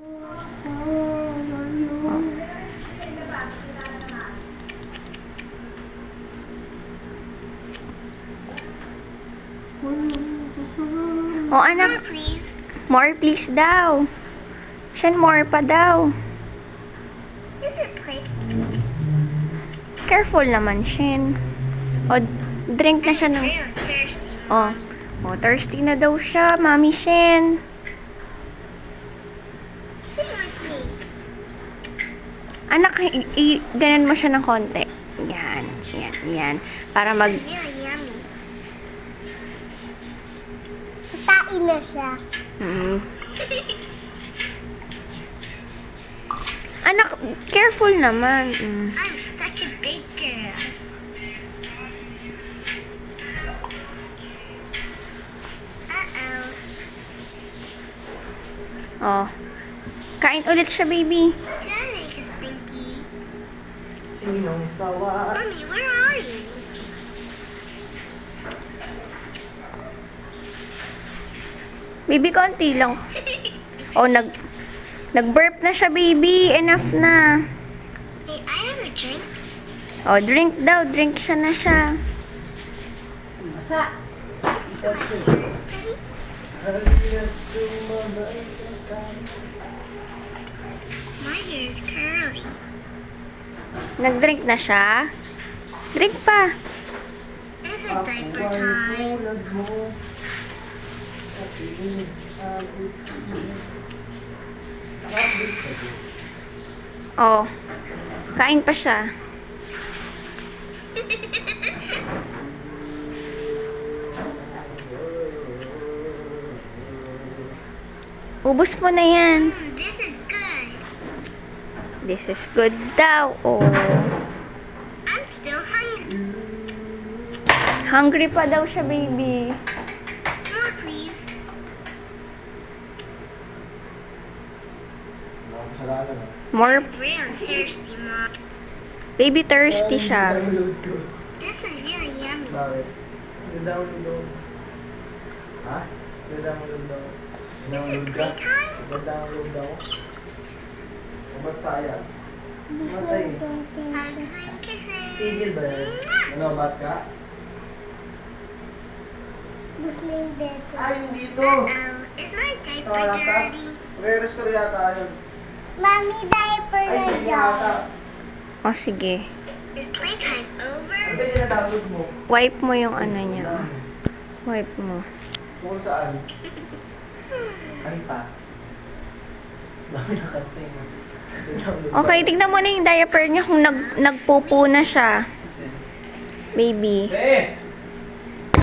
Oh, anak. More please daw. Shen, more pa daw. Careful naman, Shen. O, drink na siya ng... Oh, thirsty na daw siya, Mami Shen. Anak, ganan mo siya ng konti. Yan. Para mag... Tain na siya. Anak, careful naman. I'm such a big girl. Oh. Kain ulit siya, baby. Sinong sawa? Mommy, where are you? Baby, konti lang. Oh, nag-burp na siya, baby. Enough na. Hey, I have a drink. Oh, drink daw. Drink siya na siya. My hair is curly. Nag-drink na siya? Drink pa. It's a diaper time. Oh. Kain pa siya. Ubus mo na yan. This is good. This is good daw. Oh. I'm still hungry. Hungry pa daw siya, baby. More, please. More. Really thirsty, Mom. Baby, thirsty siya. This is really yummy. Bakit? Download. Ha? Download daw. Download ka? Download daw. Ba't sayang? Matay. Tigil ba yan? Ano, bat ka? Ay, hindi to. Is my diaper Sala ka? dirty? Re-restore yata yun. Mommy, diaper Ay, hindi yata. Oh, sige. Is playtime over? Ano yung na-download mo? Wipe mo yung ano niya. Wipe mo. Kung saan? Ano pa? Dami na kating. Okay, tignan mo na yung diaper niya kung nagpupo na siya. Baby. Eh!